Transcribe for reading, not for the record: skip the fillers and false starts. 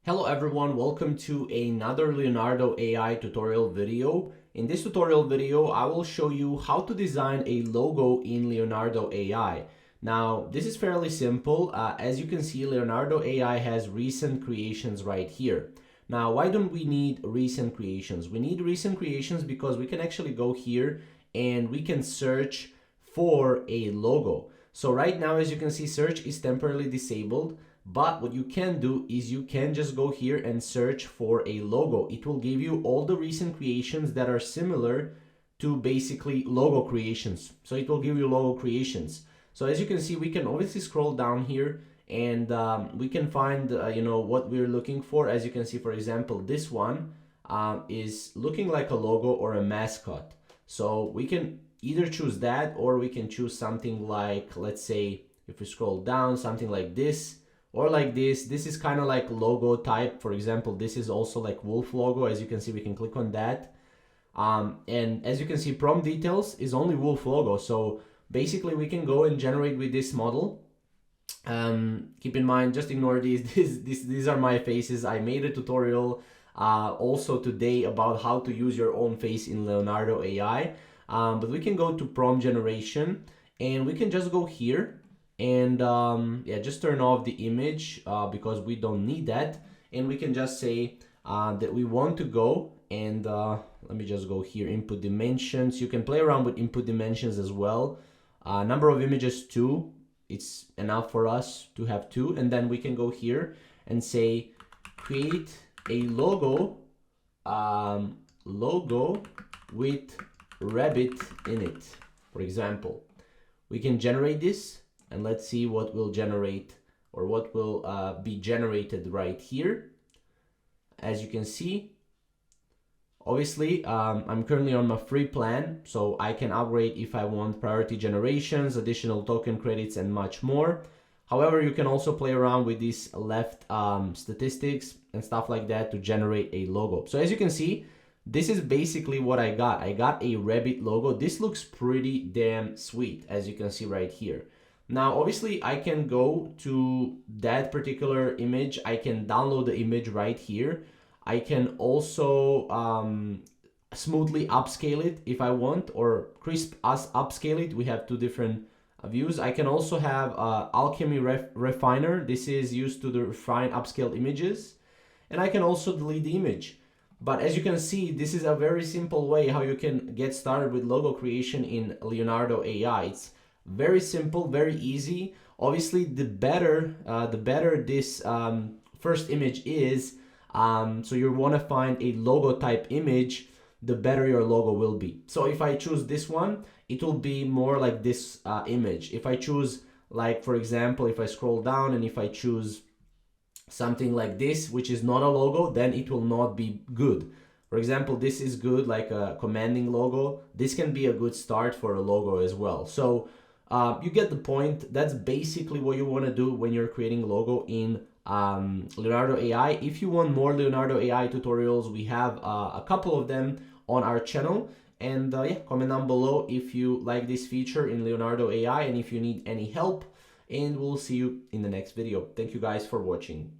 Hello everyone, welcome to another Leonardo AI tutorial video. In this tutorial video, I will show you how to design a logo in Leonardo AI. Now, this is fairly simple. As you can see, Leonardo AI has recent creations right here. Now, why don't we need recent creations? We need recent creations because we can actually go here and we can search for a logo. So right now, as you can see, search is temporarily disabled. But what you can do is you can just go here and search for a logo. It will give you all the recent creations that are similar to basically logo creations. So it will give you logo creations. So as you can see, we can obviously scroll down here and we can find what we're looking for. As you can see, for example, this one is looking like a logo or a mascot. So we can either choose that or we can choose something like, let's say, if we scroll down, something like this. Or like this. This is kind of like logo type. For example, this is also like wolf logo. As you can see, we can click on that. And as you can see, prompt details is only wolf logo. So basically we can go and generate with this model. Keep in mind, just ignore these. These are my faces. I made a tutorial also today about how to use your own face in Leonardo AI. But we can go to prompt generation and we can just go here. And just turn off the image because we don't need that, and we can just say that we want to go and let me just go here, input dimensions. You can play around with input dimensions as well. Number of images 2, it's enough for us to have 2, and then we can go here and say create a logo with rabbit in it, for example. We can generate this. And let's see what will generate or what will be generated right here. As you can see, obviously, I'm currently on my free plan, so I can upgrade if I want priority generations, additional token credits, and much more. However, you can also play around with these left statistics and stuff like that to generate a logo. So as you can see, this is basically what I got. I got a rabbit logo. This looks pretty damn sweet, as you can see right here. Now, obviously, I can go to that particular image. I can download the image right here. I can also smoothly upscale it if I want, or crisp upscale it. We have two different views. I can also have Alchemy Refiner. This is used to refine upscaled images. And I can also delete the image. But as you can see, this is a very simple way how you can get started with logo creation in Leonardo AI. It's very simple, very easy. Obviously, the better this first image is, so you want to find a logo type image, the better your logo will be. So if I choose this one, it will be more like this image. If I choose, like, for example, if I scroll down and if I choose something like this, which is not a logo, then it will not be good. For example, this is good, like a commanding logo. This can be a good start for a logo as well. So you get the point. That's basically what you want to do when you're creating a logo in Leonardo AI. If you want more Leonardo AI tutorials, we have a couple of them on our channel. And comment down below if you like this feature in Leonardo AI and if you need any help. And we'll see you in the next video. Thank you guys for watching.